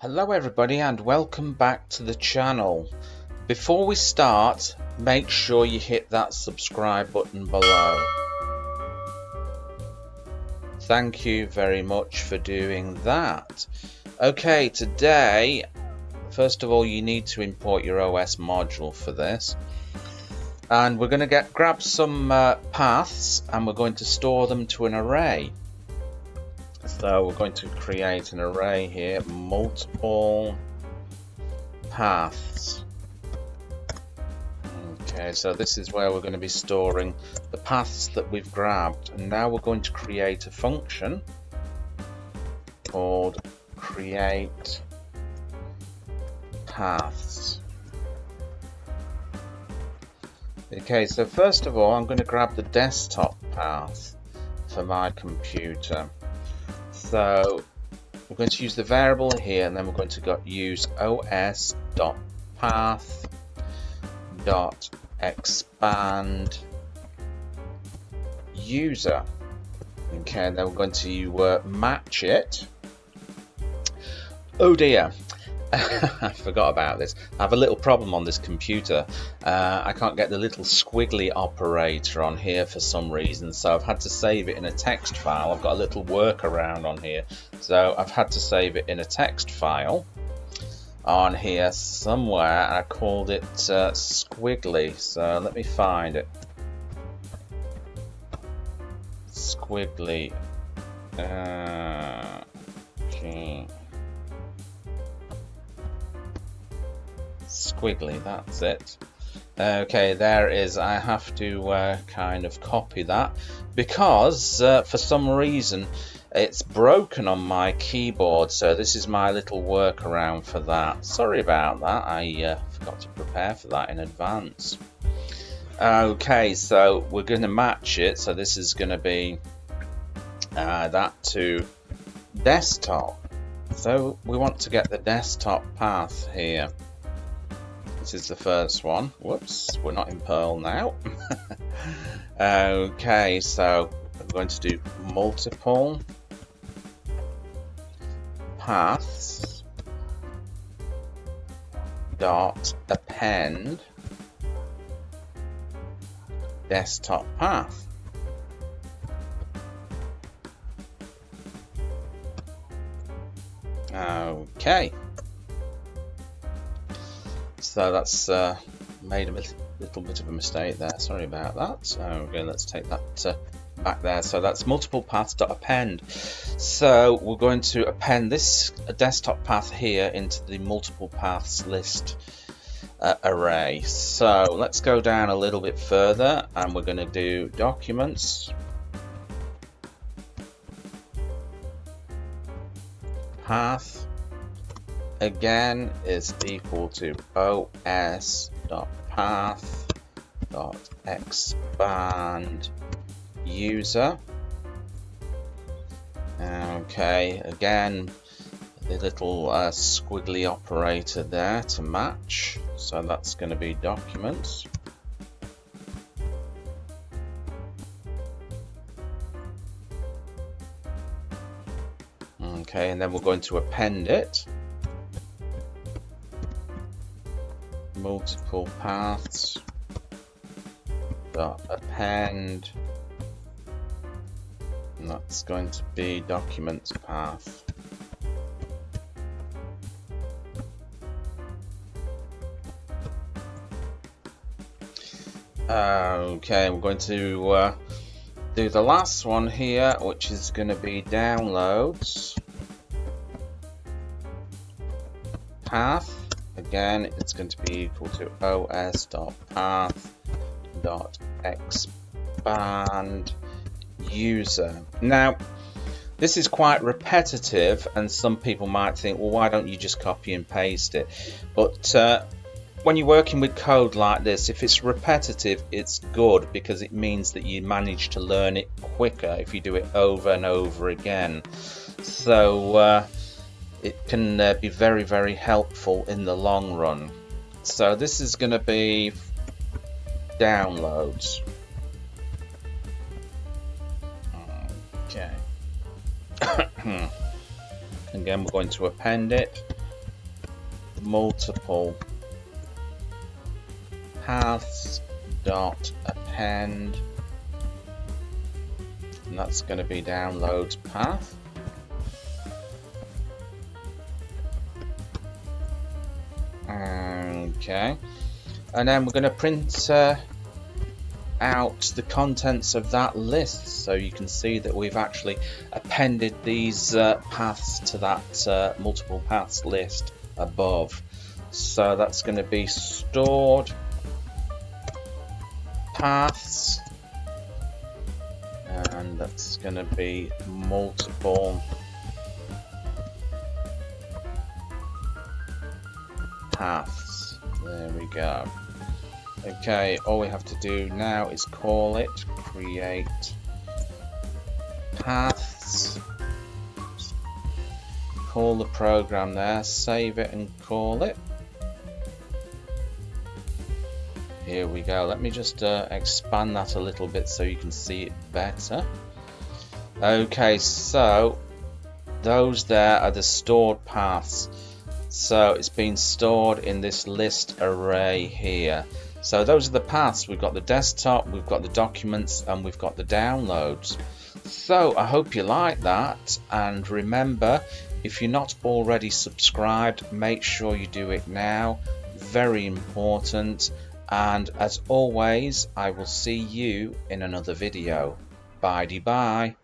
Hello everybody and welcome back to the channel. Before we start, make sure you hit that subscribe button below. Thank you very much for doing that. Okay, today, first of all, you need to import your OS module for this. And we're going to grab some paths and we're going to store them to an array. So we're going to create an array here, multiple paths. Okay, so this is where we're going to be storing the paths that we've grabbed. And now we're going to create a function called create paths. Okay, so first of all, I'm going to grab the desktop path for my computer. So we're going to use the variable here, and then we're going to use os.path.expand user. Okay, and then we're going to match it. Oh dear, I forgot about this. I have a little problem on this computer. I can't get the little squiggly operator on here for some reason, so I've had to save it in a text file. I've got a little workaround on here, so I've had to save it in a text file on here somewhere, and I called it squiggly. So let me find it. Squiggly. Squiggly, that's it. Okay, there it is. I have to kind of copy that because for some reason it's broken on my keyboard, so this is my little workaround for that. Sorry about that, I forgot to prepare for that in advance. Okay, so we're going to match it, so this is going to be that to desktop. So we want to get the desktop path here. This is the first one. Whoops, we're not in Perl now. Okay, so I'm going to do multiple paths dot append desktop path. Okay. So that's made a little bit of a mistake there. Sorry about that. So okay, let's take that back there. So that's multiple paths.append. So we're going to append this desktop path here into the multiple paths list array. So let's go down a little bit further, and we're going to do documents, path. Again is equal to os.path.expand user. Okay, again the little squiggly operator there to match, so that's going to be documents. Okay, and then we're going to append it. Multiple paths dot append, and that's going to be documents path. Okay, we're going to do the last one here, which is going to be downloads path. Again, it's going to be equal to os.path.expand user. Now, this is quite repetitive, and some people might think, well, why don't you just copy and paste it? But when you're working with code like this, if it's repetitive, it's good because it means that you manage to learn it quicker if you do it over and over again. So it can be very, very helpful in the long run. So this is going to be downloads. Okay. Again, we're going to append it. multiple paths dot append, and that's going to be downloads path. Okay, and then we're going to print out the contents of that list, so you can see that we've actually appended these paths to that multiple paths list above. So that's going to be stored paths, and that's going to be multiple paths. There we go. Okay, all we have to do now is call it create paths, call the program there, save it and call it. Here we go. Let me just expand that a little bit so you can see it better. Okay, so those there are the stored paths. So it's been stored in this list array here. So those are the paths. We've got the desktop, we've got the documents, and we've got the downloads. So I hope you like that, and remember, if you're not already subscribed, make sure you do it now. Very important. And as always, I will see you in another video. Bye-bye.